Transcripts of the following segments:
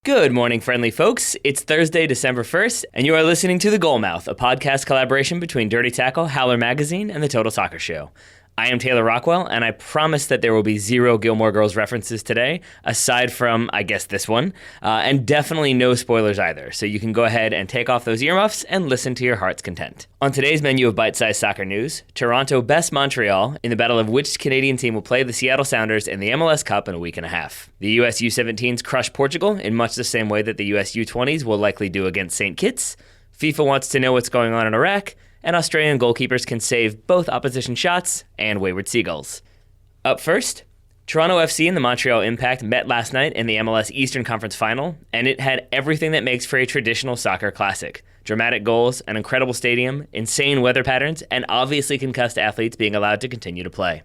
Good morning, friendly folks. It's Thursday, December 1st, and you are listening to The Goalmouth, a podcast collaboration between Dirty Tackle, Howler Magazine, and The Total Soccer Show. I am Taylor Rockwell, and I promise that there will be zero Gilmore Girls references today, aside from, I guess, this one, and definitely no spoilers either, so you can go ahead and take off those earmuffs and listen to your heart's content. On today's menu of bite-sized soccer news, Toronto bests Montreal in the battle of which Canadian team will play the Seattle Sounders in the MLS Cup in a week and a half. The US U17s crush Portugal in much the same way that the US U20s will likely do against St. Kitts. FIFA wants to know what's going on in Iraq, and Australian goalkeepers can save both opposition shots and wayward Seagulls. Up first, Toronto FC and the Montreal Impact met last night in the MLS Eastern Conference Final, and it had everything that makes for a traditional soccer classic. Dramatic goals, an incredible stadium, insane weather patterns, and obviously concussed athletes being allowed to continue to play.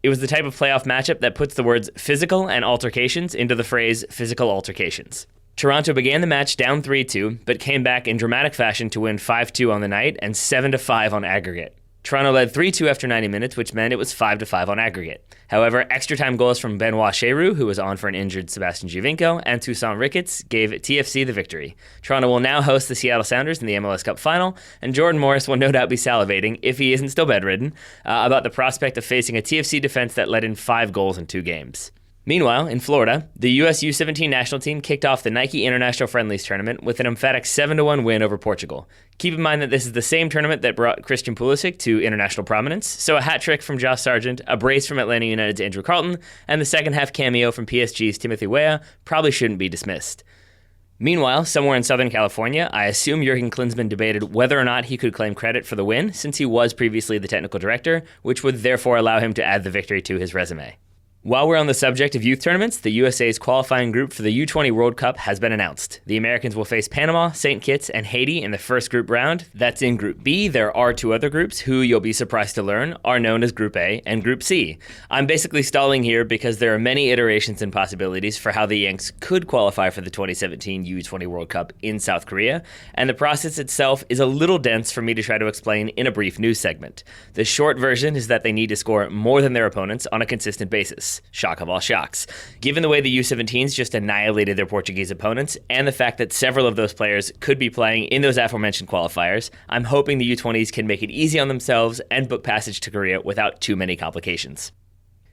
It was the type of playoff matchup that puts the words physical and altercations into the phrase physical altercations. Toronto began the match down 3-2, but came back in dramatic fashion to win 5-2 on the night and 7-5 on aggregate. Toronto led 3-2 after 90 minutes, which meant it was 5-5 on aggregate. However, extra-time goals from Benoit Cheroux, who was on for an injured Sebastian Giovinco, and Toussaint Ricketts gave TFC the victory. Toronto will now host the Seattle Sounders in the MLS Cup final, and Jordan Morris will no doubt be salivating, if he isn't still bedridden, about the prospect of facing a TFC defense that let in 5 goals in 2 games. Meanwhile, in Florida, the US U17 national team kicked off the Nike International Friendlies tournament with an emphatic 7-1 win over Portugal. Keep in mind that this is the same tournament that brought Christian Pulisic to international prominence, so a hat trick from Josh Sargent, a brace from Atlanta United's Andrew Carlton, and the second-half cameo from PSG's Timothy Weah probably shouldn't be dismissed. Meanwhile, somewhere in Southern California, I assume Jurgen Klinsmann debated whether or not he could claim credit for the win, since he was previously the technical director, which would therefore allow him to add the victory to his resume. While we're on the subject of youth tournaments, the USA's qualifying group for the U20 World Cup has been announced. The Americans will face Panama, St. Kitts, and Haiti in the first group round. That's in Group B. There are 2 other groups who, you'll be surprised to learn, are known as Group A and Group C. I'm basically stalling here because there are many iterations and possibilities for how the Yanks could qualify for the 2017 U20 World Cup in South Korea, and the process itself is a little dense for me to try to explain in a brief news segment. The short version is that they need to score more than their opponents on a consistent basis. Shock of all shocks. Given the way the U17s just annihilated their Portuguese opponents, and the fact that several of those players could be playing in those aforementioned qualifiers, I'm hoping the U20s can make it easy on themselves and book passage to Korea without too many complications.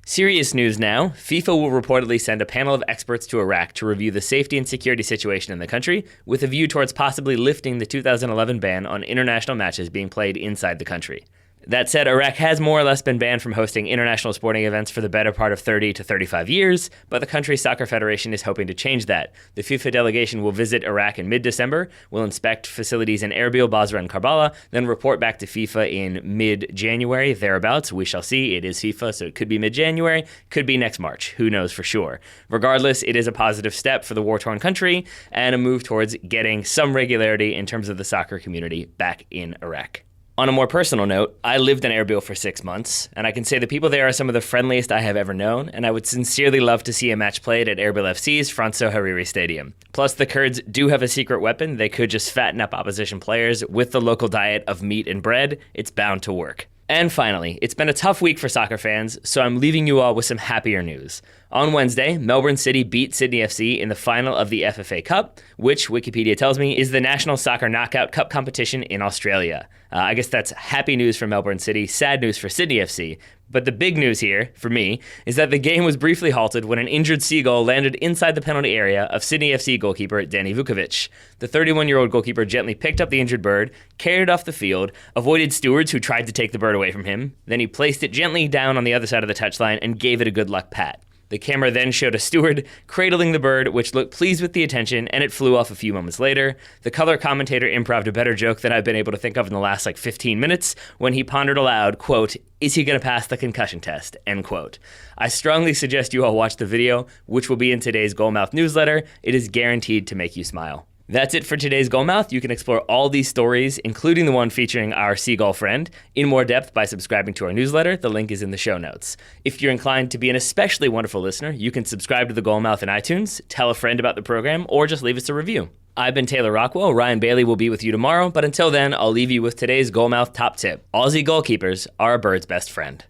Serious news now. FIFA will reportedly send a panel of experts to Iraq to review the safety and security situation in the country, with a view towards possibly lifting the 2011 ban on international matches being played inside the country. That said, Iraq has more or less been banned from hosting international sporting events for the better part of 30 to 35 years, but the country's soccer federation is hoping to change that. The FIFA delegation will visit Iraq in mid-December, will inspect facilities in Erbil, Basra, and Karbala, then report back to FIFA in mid-January, thereabouts. We shall see. It is FIFA, so it could be mid-January, could be next March. Who knows for sure. Regardless, it is a positive step for the war-torn country and a move towards getting some regularity in terms of the soccer community back in Iraq. On a more personal note, I lived in Erbil for 6 months, and I can say the people there are some of the friendliest I have ever known, and I would sincerely love to see a match played at Erbil FC's Franso Hariri Stadium. Plus, the Kurds do have a secret weapon. They could just fatten up opposition players with the local diet of meat and bread. It's bound to work. And finally, it's been a tough week for soccer fans, so I'm leaving you all with some happier news. On Wednesday, Melbourne City beat Sydney FC in the final of the FFA Cup, which, Wikipedia tells me, is the National Soccer Knockout Cup competition in Australia. I guess that's happy news for Melbourne City, sad news for Sydney FC. But the big news here, for me, is that the game was briefly halted when an injured seagull landed inside the penalty area of Sydney FC goalkeeper Danny Vukovic. The 31-year-old goalkeeper gently picked up the injured bird, carried it off the field, avoided stewards who tried to take the bird away from him, then he placed it gently down on the other side of the touchline and gave it a good luck pat. The camera then showed a steward cradling the bird, which looked pleased with the attention, and it flew off a few moments later. The color commentator improv'd a better joke than I've been able to think of in the last 15 minutes when he pondered aloud, quote, "Is he going to pass the concussion test?" End quote. I strongly suggest you all watch the video, which will be in today's Goalmouth newsletter. It is guaranteed to make you smile. That's it for today's Goalmouth. You can explore all these stories, including the one featuring our seagull friend, in more depth by subscribing to our newsletter. The link is in the show notes. If you're inclined to be an especially wonderful listener, you can subscribe to the Goalmouth in iTunes, tell a friend about the program, or just leave us a review. I've been Taylor Rockwell. Ryan Bailey will be with you tomorrow, but until then, I'll leave you with today's Goalmouth top tip. Aussie goalkeepers are a bird's best friend.